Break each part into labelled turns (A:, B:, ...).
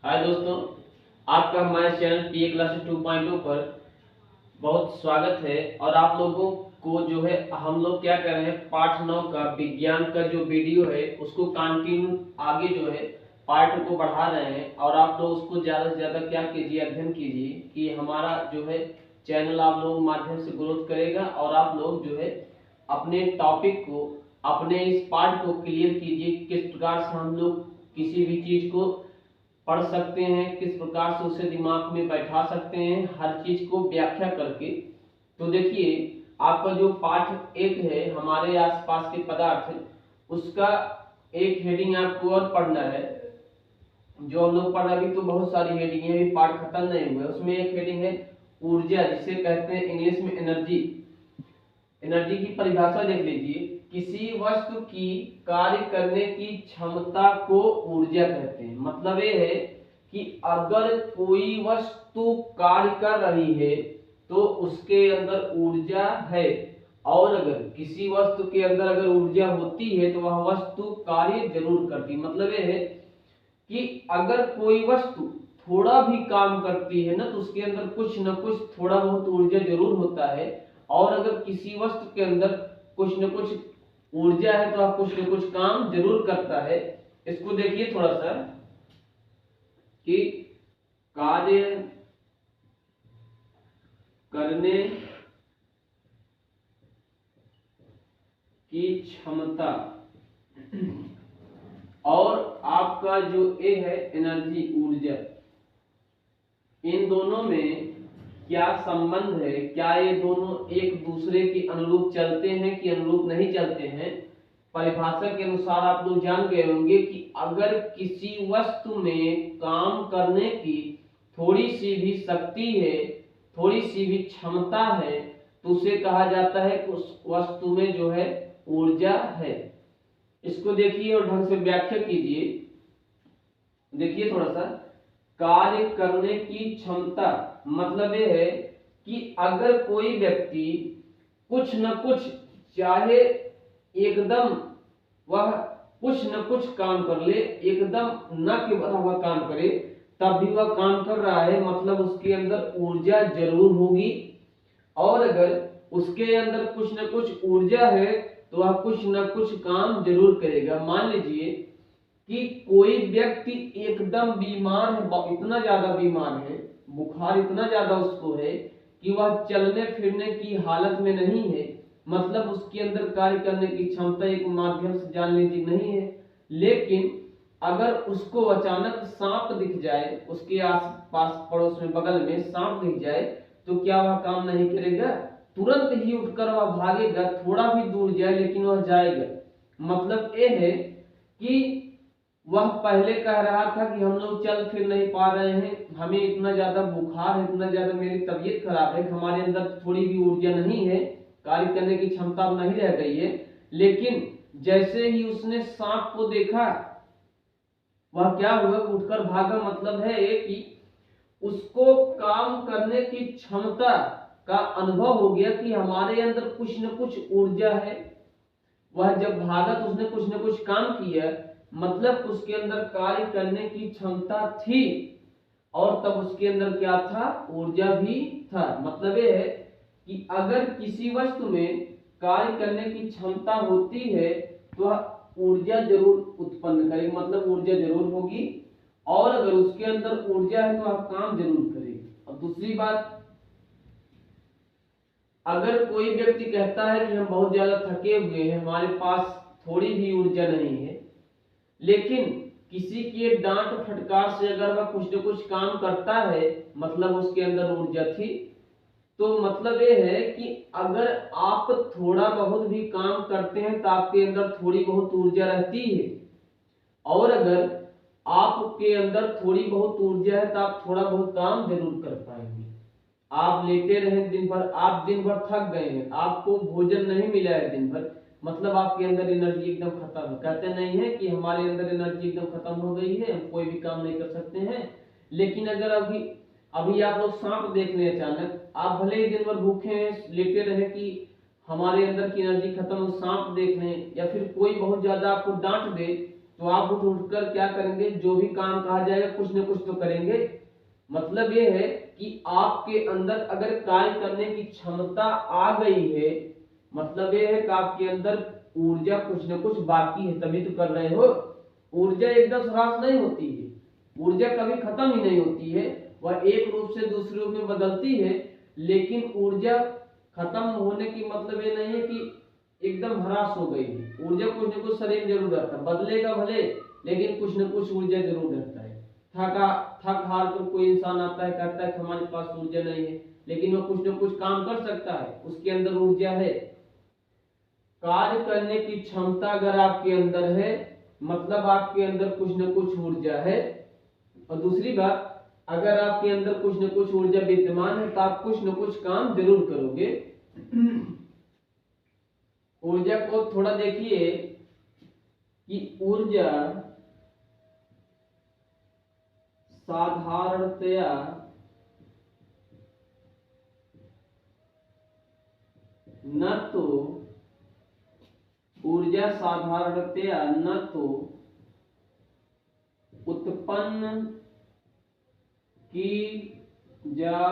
A: हाय दोस्तों, आपका हमारे चैनल पीए क्लासेस 2.0 पर बहुत स्वागत है। और आप लोगों को जो है हम लोग क्या कर रहे हैं, पाठ 9 का विज्ञान का जो वीडियो है उसको कंटिन्यू आगे जो है पार्ट को बढ़ा रहे हैं। और आप लोग उसको ज़्यादा से ज़्यादा क्या कीजिए, अध्ययन कीजिए कि हमारा जो है चैनल आप लोगों के माध्यम से ग्रोथ करेगा। और आप लोग जो है अपने टॉपिक को, अपने इस पार्ट को क्लियर कीजिए, किस प्रकार से हम लोग किसी भी चीज़ को पढ़ सकते हैं, किस प्रकार से उसे दिमाग में बैठा सकते हैं, हर चीज को व्याख्या करके। तो देखिए, आपका जो पाठ 1 है हमारे आसपास के पदार्थ, उसका एक हेडिंग आपको और पढ़ना है। जो हम लोग पढ़ रहे अभी तो बहुत सारी हेडिंग है, अभी पाठ खत्म नहीं हुआ है। उसमें एक हेडिंग है ऊर्जा, जिसे कहते हैं इंग्लिश में एनर्जी। एनर्जी की परिभाषा देख लीजिए, किसी वस्तु की कार्य करने की क्षमता को ऊर्जा कहते हैं। मतलब ये है कि अगर कोई वस्तु कार्य कर रही है तो उसके अंदर ऊर्जा है, और अगर किसी वस्तु के अंदर अगर ऊर्जा होती है तो वह वस्तु कार्य जरूर करती। मतलब ये है कि अगर कोई वस्तु थोड़ा भी काम करती है ना, तो उसके अंदर कुछ न कुछ थोड़ा बहुत ऊर्जा जरूर होता है। और अगर किसी वस्तु के अंदर कुछ न कुछ ऊर्जा है तो आप कुछ न कुछ काम जरूर करता है। इसको देखिए थोड़ा सा कि कार्य करने की क्षमता और आपका जो ए है एनर्जी, ऊर्जा, इन दोनों में क्या संबंध है? क्या ये दोनों एक दूसरे के अनुरूप चलते हैं कि अनुरूप नहीं चलते हैं? परिभाषा के अनुसार आप लोग जान गए होंगे कि अगर किसी वस्तु में काम करने की थोड़ी सी भी शक्ति है, थोड़ी सी भी क्षमता है, तो उसे कहा जाता है कि उस वस्तु में जो है ऊर्जा है। इसको देखिए और ढंग से व्याख्या कीजिए। देखिए थोड़ा सा, कार्य करने की क्षमता मतलब ये है कि अगर कोई व्यक्ति कुछ न कुछ, चाहे एकदम वह कुछ न कुछ काम कर ले, एकदम न के बराबर काम करे, तब भी वह काम कर रहा है, मतलब उसके अंदर ऊर्जा जरूर होगी। और अगर उसके अंदर कुछ न कुछ ऊर्जा है तो वह कुछ न कुछ काम जरूर करेगा। मान लीजिए कि कोई व्यक्ति एकदम बीमार है, इतना ज्यादा बीमार है, बुखार इतना ज्यादा उसको है कि वह चलने फिरने की हालत में नहीं है, मतलब उसके अंदर कार्य करने की क्षमता एक माध्यम से जान लीजिए नहीं है। लेकिन अगर उसको अचानक सांप दिख जाए, उसके आस पास पड़ोस में बगल में सांप दिख जाए, तो क्या वह काम नहीं करेगा? तुरंत ही उठकर वह भागेगा, थोड़ा भी दूर जाए लेकिन वह जाएगा। मतलब ये है कि वह पहले कह रहा था कि हम लोग चल फिर नहीं पा रहे हैं, हमें इतना ज्यादा बुखार है, इतना ज्यादा मेरी तबीयत खराब है, हमारे अंदर थोड़ी भी ऊर्जा नहीं है, कार्य करने की क्षमता अब नहीं रह गई है। लेकिन जैसे ही उसने सांप को देखा, वह क्या हुआ, उठकर भागा। मतलब है कि उसको काम करने की क्षमता का अनुभव हो गया कि हमारे अंदर कुछ न कुछ ऊर्जा है। वह जब भागा तो उसने कुछ न कुछ काम किया, मतलब उसके अंदर कार्य करने की क्षमता थी, और तब उसके अंदर क्या था, ऊर्जा भी था। मतलब ये है कि अगर किसी वस्तु में कार्य करने की क्षमता होती है तो वह ऊर्जा जरूर उत्पन्न करेगी, मतलब ऊर्जा जरूर होगी। और अगर उसके अंदर ऊर्जा है तो वह काम जरूर करेगी। और दूसरी बात, अगर कोई व्यक्ति कहता है कि हम बहुत ज्यादा थके हुए हैं, हमारे पास थोड़ी भी ऊर्जा नहीं है, लेकिन किसी के डांट फटकार से अगर वह कुछ न कुछ काम करता है, मतलब उसके अंदर ऊर्जा थी। तो मतलब ये है कि अगर आप थोड़ा बहुत भी काम करते हैं तो आपके अंदर थोड़ी बहुत ऊर्जा रहती है। और अगर आपके अंदर थोड़ी बहुत ऊर्जा है तो आप थोड़ा बहुत काम जरूर कर पाएंगे। आप लेटे रहे दिन भर, आप दिन भर थक गए हैं, आपको भोजन नहीं मिला है दिन भर, मतलब आपके अंदर एनर्जी एकदम खत्म है। कहते नहीं है कि हमारे अंदर एनर्जी एकदम खत्म हो गई है, हम कोई भी काम नहीं कर सकते हैं। लेकिन अगर अभी अभी आप लोग सांप देख लें अचानक, आप भले ही दिन भर भूखे हैं, लेटे रहे कि हमारे अंदर की एनर्जी खत्म हो, सांप देख लें, या फिर कोई बहुत ज्यादा आपको डांट दे, तो आप उठकर क्या करेंगे, जो भी काम कहा जाएगा कुछ न कुछ तो करेंगे। मतलब ये है कि आपके अंदर अगर कार्य करने की क्षमता आ गई है, मतलब ये है कि आपके अंदर ऊर्जा कुछ न कुछ बाकी है, तभी तो कर रहे हो। ऊर्जा एकदम ह्रास नहीं होती है, ऊर्जा कभी खत्म ही नहीं होती है, वह एक रूप से दूसरे रूप में बदलती है। लेकिन ऊर्जा खत्म होने की मतलब ये नहीं है कि एकदम ह्रास हो गई है। ऊर्जा कुछ न कुछ शरीर जरूर रहता है, बदलेगा भले, लेकिन कुछ न कुछ ऊर्जा जरूर रहता है। थक हार कर कोई इंसान आता है, कहता है कि हमारे पास ऊर्जा नहीं है, लेकिन वो कुछ न कुछ काम कर सकता है, उसके अंदर ऊर्जा है। कार्य करने की क्षमता अगर आपके अंदर है, मतलब आपके अंदर कुछ न कुछ ऊर्जा है। और दूसरी बात, अगर आपके अंदर कुछ न कुछ ऊर्जा विद्यमान है तो आप कुछ न कुछ काम जरूर करोगे। ऊर्जा को थोड़ा देखिए कि ऊर्जा साधारणतया न तो उत्पन्न की जा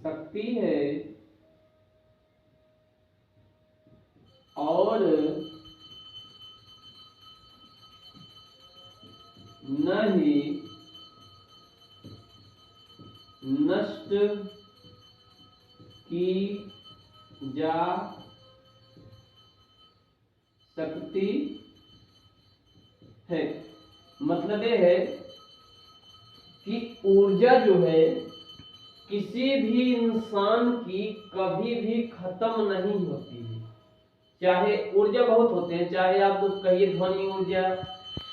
A: सकती है और न ही नष्ट की जा सकती है। मतलब ये है कि ऊर्जा जो है किसी भी इंसान की कभी भी खत्म नहीं होती है। चाहे ऊर्जा बहुत होते हैं, चाहे आप लोग कहिए ध्वनि ऊर्जा,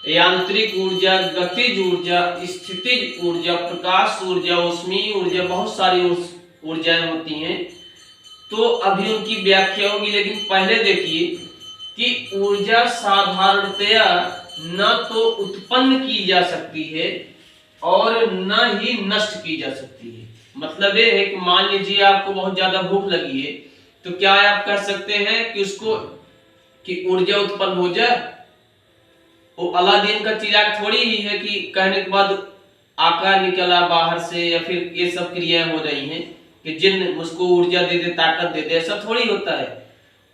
A: यांत्रिक ऊर्जा, गतिज ऊर्जा, स्थितिज ऊर्जा, प्रकाश ऊर्जा, ऊष्मीय ऊर्जा, बहुत सारी ऊर्जाएं होती हैं। तो अभी उनकी व्याख्या होगी, लेकिन पहले देखिए कि ऊर्जा साधारणतया न तो उत्पन्न की जा सकती है और न ही नष्ट की जा सकती है। मतलब ये है कि मान लीजिए आपको बहुत ज्यादा भूख लगी है, तो क्या आप कह सकते हैं कि उसको कि ऊर्जा उत्पन्न हो जाए? वो अलादीन का चिराग थोड़ी ही है कि कहने के बाद आका निकला बाहर से, या फिर ये सब क्रियाएं हो रही हैं कि जिन उसको ऊर्जा दे दे, ताकत दे दे, ऐसा थोड़ी होता है।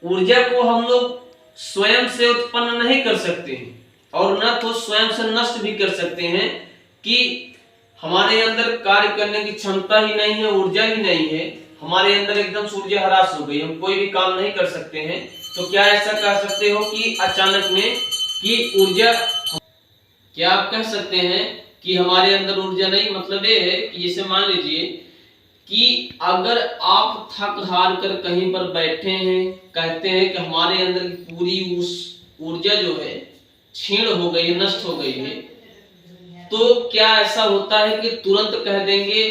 A: ऊर्जा को हम लोग स्वयं से उत्पन्न नहीं कर सकते हैं और न तो स्वयं से नष्ट भी कर सकते हैं कि हमारे अंदर कार्य करने की क्षमता ही नहीं है, ऊर्जा ही नहीं है, हमारे अंदर एकदम से ऊर्जा ह्रास हो गई, हम कोई भी काम नहीं कर सकते हैं। तो क्या ऐसा कह सकते हो कि अचानक में कि ऊर्जा, क्या आप कह सकते हैं कि हमारे अंदर ऊर्जा नहीं? मतलब ये है कि जैसे मान लीजिए कि अगर आप थक हार कर कहीं पर बैठे हैं, कहते हैं कि हमारे अंदर की पूरी उस ऊर्जा जो है क्षीण हो गई है, नष्ट हो गई है, तो क्या ऐसा होता है कि तुरंत कह देंगे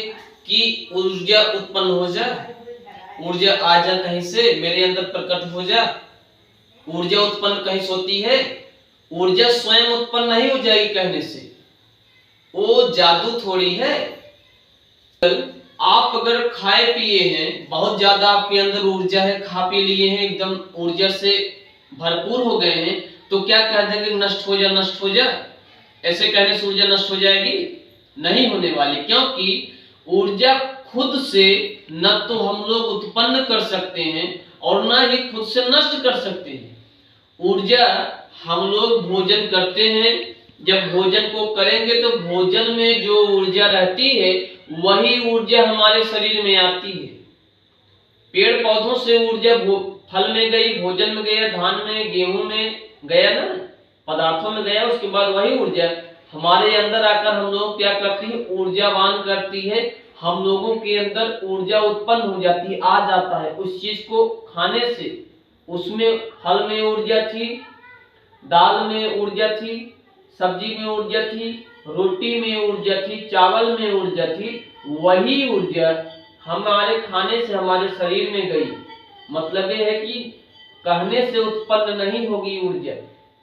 A: कि ऊर्जा उत्पन्न हो जाए, ऊर्जा आ जा कहीं से, मेरे अंदर प्रकट हो जा? ऊर्जा उत्पन्न कहीं से होती है? ऊर्जा स्वयं उत्पन्न नहीं हो जाएगी कहने से, वो जादू थोड़ी है। आप अगर खाए पिए हैं, बहुत ज्यादा आपके अंदर ऊर्जा है, खा पी लिए हैं, एकदम ऊर्जा से भरपूर हो गए हैं, तो क्या कह देंगे नष्ट हो जा, नष्ट हो जा? ऐसे कहने से ऊर्जा नष्ट हो जाएगी? नहीं होने वाली, क्योंकि ऊर्जा खुद से न तो हम लोग उत्पन्न कर सकते हैं और न ही खुद से नष्ट कर सकते हैं। ऊर्जा हम लोग भोजन करते हैं, जब भोजन को करेंगे तो भोजन में जो ऊर्जा रहती है वही ऊर्जा हमारे शरीर में आती है। पेड़ पौधों से ऊर्जा फल में गई, भोजन में गया, धान में, गेहूं में गया ना, पदार्थों में गया, उसके बाद वही ऊर्जा हमारे अंदर आकर हम लोग क्या करती है, ऊर्जावान करती है। हम लोगों के अंदर ऊर्जा उत्पन्न हो जाती है, आ जाता है उस चीज को खाने से। उसमें फल में ऊर्जा थी, दाल में ऊर्जा थी, सब्जी में ऊर्जा थी, रोटी में ऊर्जा थी, चावल में ऊर्जा थी, वही ऊर्जा हमारे खाने से हमारे शरीर में गई। मतलब ये है कि कहने से उत्पन्न नहीं होगी ऊर्जा,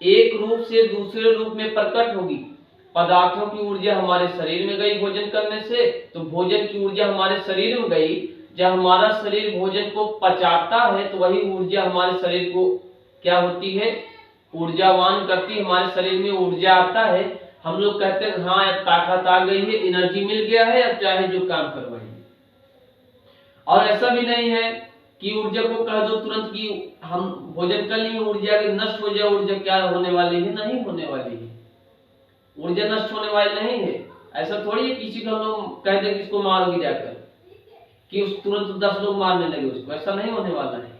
A: एक रूप से दूसरे रूप में प्रकट होगी। पदार्थों की ऊर्जा हमारे शरीर में गई भोजन करने से, तो भोजन की ऊर्जा हमारे शरीर में गई। जब हमारा शरीर भोजन को पचाता है तो वही ऊर्जा हमारे शरीर को क्या होती है, ऊर्जावान करती है, हमारे शरीर में ऊर्जा आता है, हम लोग कहते हैं हाँ अब ताकत आ गई है, एनर्जी मिल गया है, अब चाहे जो काम करवाइए। और ऐसा भी नहीं है कि ऊर्जा को कह दो तुरंत कि हम भोजन कर लिए, ऊर्जा नष्ट हो जाए, ऊर्जा क्या होने वाली है, नहीं होने वाली है, ऊर्जा नष्ट होने वाली नहीं है। ऐसा थोड़ी है किसी को हम लोग कह दें कि इसको मार गिरा कर कि उस तुरंत 10 लोग मारने लगे उसको, ऐसा नहीं होने वाला है।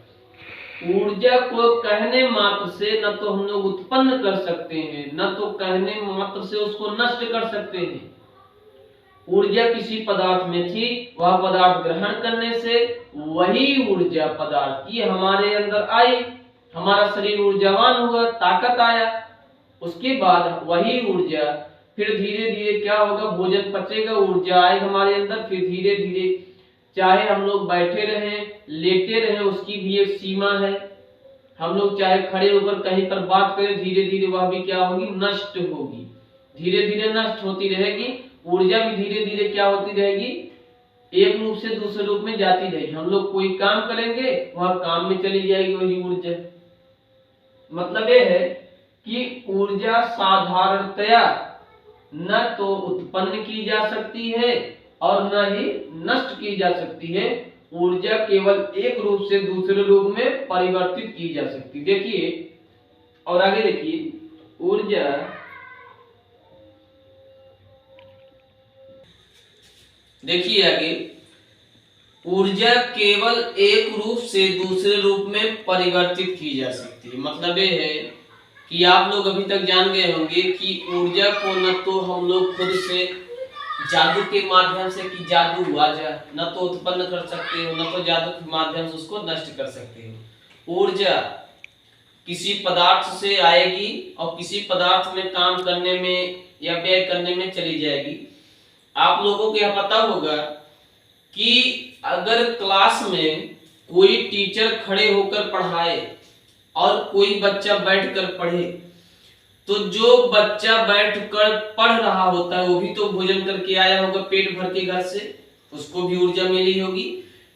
A: ऊर्जा को कहने मात्र से न तो हम लोग उत्पन्न कर सकते हैं, न तो कहने मात्र से उसको नष्ट कर सकते हैं। ऊर्जा किसी पदार्थ में थी, वह पदार्थ ग्रहण करने से वही ऊर्जा पदार्थ की हमारे अंदर आई, हमारा शरीर ऊर्जावान हुआ, ताकत आया, उसके बाद वही ऊर्जा फिर धीरे धीरे क्या होगा, भोजन पचेगा, ऊर्जा आएगी हमारे अंदर, फिर धीरे धीरे चाहे हम लोग बैठे रहें, लेटे रहें, उसकी भी एक सीमा है। हम लोग चाहे खड़े होकर कहीं पर बात करें, धीरे धीरे वह भी क्या होगी, नष्ट होगी, धीरे धीरे नष्ट होती रहेगी। ऊर्जा भी धीरे धीरे क्या होती रहेगी, एक रूप से दूसरे रूप में जाती रहेगी। हम लोग कोई काम करेंगे, वह काम में चली जाएगी वही ऊर्जा। मतलब ये है कि ऊर्जा साधारणतया न तो उत्पन्न की जा सकती है और न ही नष्ट की जा सकती है। ऊर्जा केवल एक रूप से दूसरे रूप में परिवर्तित की जा सकती है। देखिए और आगे देखिए, ऊर्जा देखिए आगे, ऊर्जा केवल एक रूप से दूसरे रूप में परिवर्तित की जा सकती है। मतलब ये है कि आप लोग अभी तक जान गए होंगे कि ऊर्जा को न तो हम लोग खुद से जादू के माध्यम से कि जादू हुआ जा, न तो उत्पन्न कर सकते हो, न तो जादू के माध्यम से उसको नष्ट कर सकते हो। ऊर्जा किसी पदार्थ से आएगी और किसी पदार्थ में काम करने में या व्यय करने में चली जाएगी। आप लोगों को यह पता होगा कि अगर क्लास में कोई टीचर खड़े होकर पढ़ाए और कोई बच्चा बैठकर पढ़े, तो जो बच्चा बैठकर पढ़ रहा होता है वो भी तो भोजन करके आया होगा पेट भर के घर से, उसको भी ऊर्जा मिली होगी।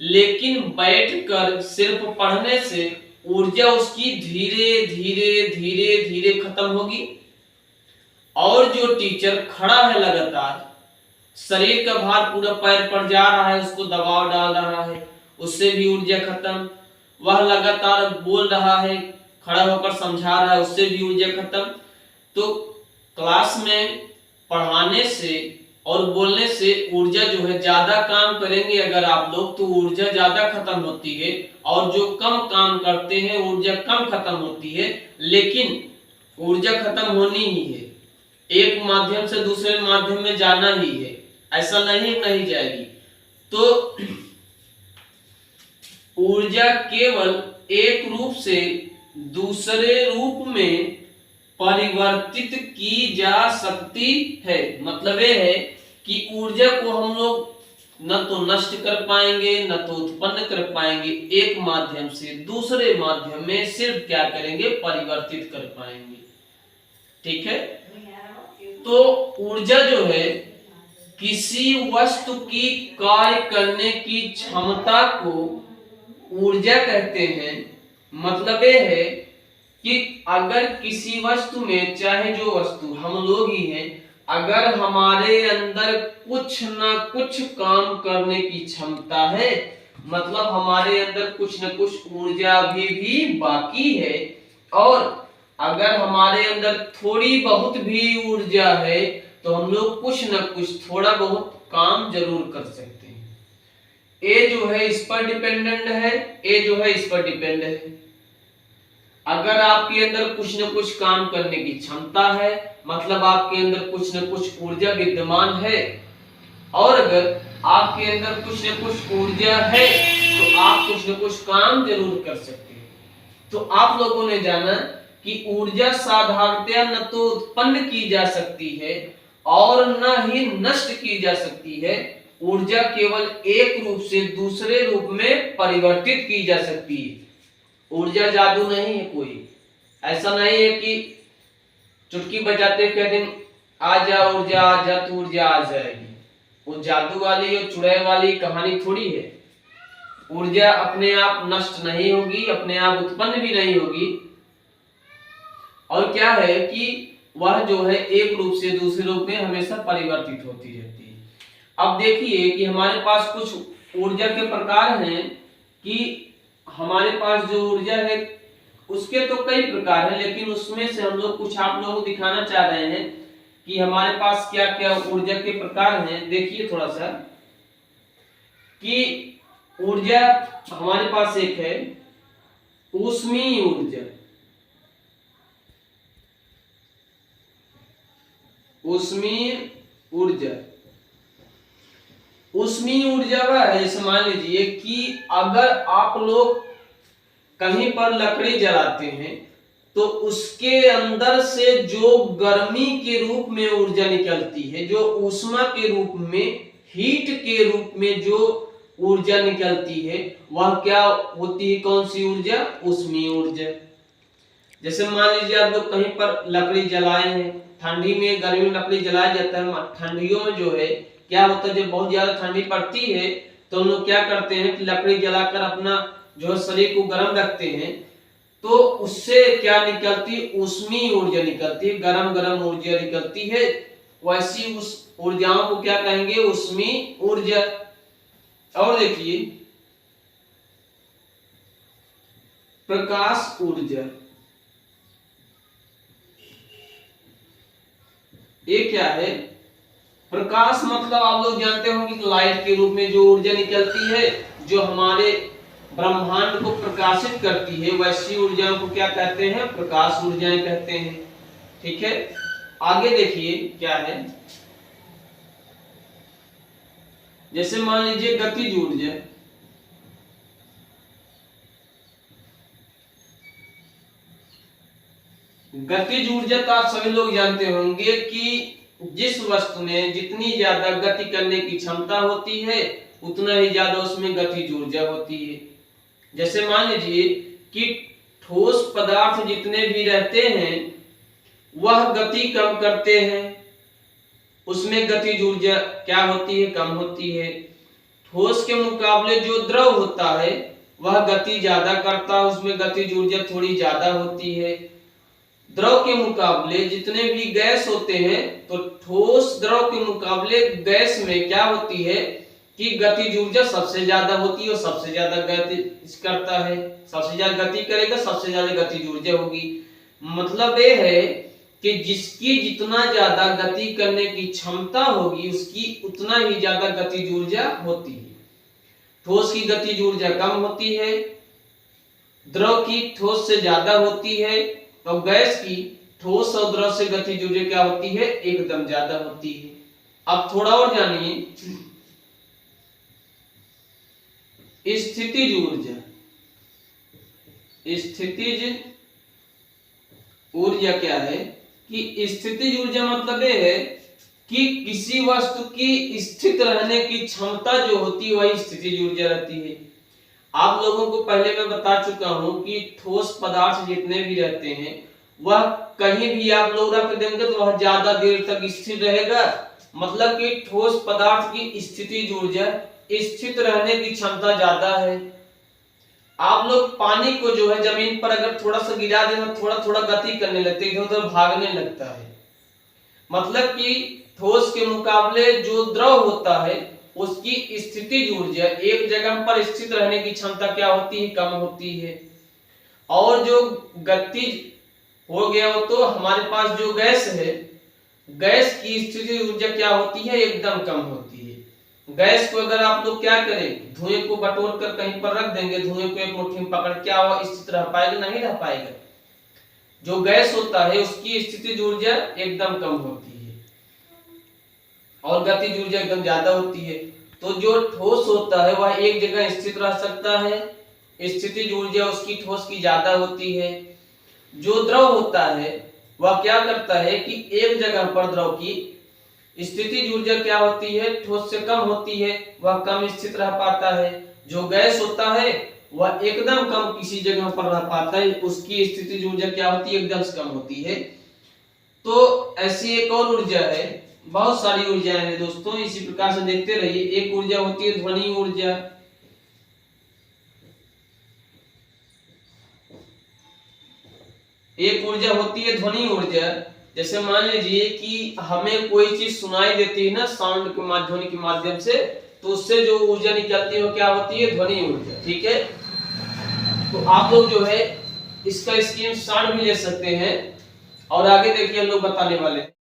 A: लेकिन बैठकर सिर्फ पढ़ने से ऊर्जा उसकी धीरे धीरे धीरे धीरे खत्म होगी। और जो टीचर खड़ा है लगातार, शरीर का भार पूरा पैर पर जा रहा है, उसको दबाव डाल रहा है, उससे भी ऊर्जा खत्म। वह लगातार बोल रहा है, खड़ा होकर समझा रहा है, उससे भी ऊर्जा खत्म। तो क्लास में पढ़ाने से और बोलने से ऊर्जा जो है ज्यादा काम करेंगे अगर आप लोग, तो ऊर्जा ज्यादा खत्म होती है। और जो कम काम करते हैं ऊर्जा कम खत्म होती है। लेकिन ऊर्जा खत्म होनी ही है, एक माध्यम से दूसरे माध्यम में जाना ही है, ऐसा नहीं जाएगी। तो ऊर्जा केवल एक रूप से दूसरे रूप में परिवर्तित की जा सकती है। मतलब ये है कि ऊर्जा को हम लोग न तो नष्ट कर पाएंगे न तो उत्पन्न कर पाएंगे, एक माध्यम से दूसरे माध्यम में सिर्फ क्या करेंगे, परिवर्तित कर पाएंगे। ठीक है। तो ऊर्जा जो है किसी वस्तु की कार्य करने की क्षमता को ऊर्जा कहते हैं। मतलब ये है कि अगर किसी वस्तु में, चाहे जो वस्तु हम लोग ही हैं, अगर हमारे अंदर कुछ ना कुछ काम करने की क्षमता है, मतलब हमारे अंदर कुछ न कुछ ऊर्जा अभी भी बाकी है, और अगर हमारे अंदर थोड़ी बहुत भी ऊर्जा है, तो हम लोग कुछ न कुछ थोड़ा बहुत काम जरूर कर सकते हैं। ए जो है इस पर डिपेंडेंट है, ए जो है इस पर डिपेंड है। अगर आपके अंदर कुछ न कुछ काम करने की क्षमता है, मतलब आपके अंदर कुछ न कुछ ऊर्जा विद्यमान है, और अगर आपके अंदर कुछ न कुछ ऊर्जा है तो आप कुछ न कुछ काम जरूर कर सकते हैं। तो आप लोगों ने जाना कि ऊर्जा साधारणतया न तो उत्पन्न की जा सकती है और न ही नष्ट की जा सकती है। ऊर्जा केवल एक रूप से दूसरे रूप में परिवर्तित की जा सकती है। ऊर्जा जादू नहीं है कोई, ऐसा नहीं है कि चुटकी बजाते कह दिन आ जा ऊर्जा, आ जा तो ऊर्जा आ जाएगी। वो जादू वाली और चुड़ैल वाली कहानी थोड़ी है। ऊर्जा अपने आप नष्ट नहीं होगी, अपने आप उत्पन्न भी नहीं होगी, और क्या है कि वह जो है एक रूप से दूसरे रूप में हमेशा परिवर्तित होती रहती है। अब देखिए कि हमारे पास कुछ ऊर्जा के प्रकार हैं कि हमारे पास जो ऊर्जा है उसके तो कई प्रकार हैं, लेकिन उसमें से हम लोग कुछ आप लोगों को दिखाना चाह रहे हैं कि हमारे पास क्या क्या ऊर्जा के प्रकार हैं। देखिए थोड़ा सा कि ऊर्जा हमारे पास एक है ऊष्मीय ऊर्जा। ऊष्मीय ऊर्जा, ऊष्मीय ऊर्जा वह है, जैसे मान लीजिए कि अगर आप लोग कहीं पर लकड़ी जलाते हैं तो उसके अंदर से जो गर्मी के रूप में ऊर्जा निकलती है, जो ऊष्मा के रूप में, हीट के रूप में जो ऊर्जा निकलती है, वह क्या होती है? कौन सी ऊर्जा? ऊष्मीय ऊर्जा। जैसे मान लीजिए आप लोग कहीं पर लकड़ी जलाए हैं, ठंडी में गर्मी में लकड़ी जलाया जाता है, ठंडियों में जो है क्या होता है, जब बहुत ज्यादा ठंडी पड़ती है तो हम लोग क्या करते हैं कि लकड़ी जलाकर अपना जो शरीर को गर्म रखते हैं, तो उससे क्या निकलती? ऊष्मीय ऊर्जा निकलती है, गरम गरम ऊर्जा निकलती है। वैसी उस ऊर्जाओं को क्या कहेंगे? ऊष्मीय ऊर्जा। और देखिए प्रकाश ऊर्जा, ये क्या है? प्रकाश मतलब आप लोग जानते होंगे कि लाइट के रूप में जो ऊर्जा निकलती है, जो हमारे ब्रह्मांड को प्रकाशित करती है, वैसी ऊर्जाओं को क्या कहते हैं? प्रकाश ऊर्जाएं कहते हैं। ठीक है, आगे देखिए क्या है। जैसे मान लीजिए गतिज ऊर्जा। गतिज ऊर्जा तो आप सभी लोग जानते होंगे कि जिस वस्तु में जितनी ज्यादा गति करने की क्षमता होती है उतना ही ज्यादा उसमें गतिज ऊर्जा होती है। जैसे मान लीजिए कि ठोस पदार्थ जितने भी रहते हैं वह गति कम करते हैं, उसमें गतिज ऊर्जा क्या होती है? कम होती है। ठोस के मुकाबले जो द्रव होता है वह गति ज्यादा करता है, उसमें गतिज ऊर्जा थोड़ी ज्यादा होती है। द्रव के मुकाबले जितने भी गैस होते हैं, तो ठोस द्रव के मुकाबले गैस में क्या होती है कि गतिज ऊर्जा सबसे ज्यादा होती है और सबसे ज्यादा गति करता है। सबसे ज्यादा गति करेगा, सबसे ज्यादा गतिज ऊर्जा होगी। मतलब ये है कि जिसकी जितना ज्यादा गति करने की क्षमता होगी उसकी उतना ही ज्यादा गतिज ऊर्जा होती है। ठोस की गतिज ऊर्जा कम होती है, द्रव की ठोस से ज्यादा होती है, और गैस की ठोस और द्रव से गतिज ऊर्जा क्या होती है? एकदम ज्यादा होती है। अब थोड़ा और जानिए स्थितिज ऊर्जा। स्थितिज ऊर्जा क्या है कि स्थितिज ऊर्जा मतलब ये है कि किसी वस्तु की स्थित रहने की क्षमता जो होती है वही स्थितिज ऊर्जा रहती है। आप लोगों को पहले मैं बता चुका हूं कि ठोस पदार्थ जितने भी रहते हैं वह कहीं भी आप लोग रख देंगे तो वह ज्यादा देर तक स्थिर रहेगा। मतलब कि ठोस पदार्थ की स्थितिज ऊर्जा, स्थित रहने की क्षमता ज्यादा है। आप लोग पानी को जो है जमीन पर अगर थोड़ा सा गिरा देना, थोड़ा थोड़ा गति करने लगते हैं, इधर उधर भागने लगता है। मतलब कि ठोस के मुकाबले जो द्रव होता है उसकी स्थितिज ऊर्जा, एक जगह पर स्थित रहने की क्षमता क्या होती है? कम होती है। और जो गतिज हो गया हो तो हमारे पास जो गैस है, गैस की स्थितिज ऊर्जा क्या होती है? एकदम कम होती है। गैस को अगर आप लोग क्या करें, धुएं को बटोर कर कहीं पर रख देंगे, धुएं को एक मुट्ठी में पकड़, क्या हुआ? स्थित रह पाएगा? नहीं रह पाएगा। जो गैस होता है उसकी स्थितिज ऊर्जा एकदम कम होती है और गतिज ऊर्जा एकदम ज्यादा होती है। तो जो ठोस होता है वह एक जगह स्थित रह सकता है, स्थितिज ऊर्जा उसकी ठोस की ज्यादा होती है। जो द्रव होता है वह क्या करता है कि एक जगह पर द्रव की स्थितिज ऊर्जा क्या होती है? ठोस से कम होती है, वह कम स्थित रह पाता है। जो गैस होता है वह एकदम कम किसी जगह पर रह पाता है, उसकी स्थितिज ऊर्जा क्या होती है? एकदम से कम होती है। तो ऐसी एक और ऊर्जा है, बहुत सारी ऊर्जाएं हैं दोस्तों, इसी प्रकार से देखते रहिए। एक ऊर्जा होती है ध्वनि ऊर्जा। एक ऊर्जा होती है ध्वनि ऊर्जा। जैसे मान लीजिए कि हमें कोई चीज सुनाई देती है ना साउंड के माध्यम, ध्वनि के माध्यम से, तो उससे जो ऊर्जा निकलती है वो क्या होती है, ध्वनि ऊर्जा। ठीक है, तो आप लोग जो है इसका स्क्रीनशॉट भी ले सकते हैं और आगे देखिए हम लोग बताने वाले हैं।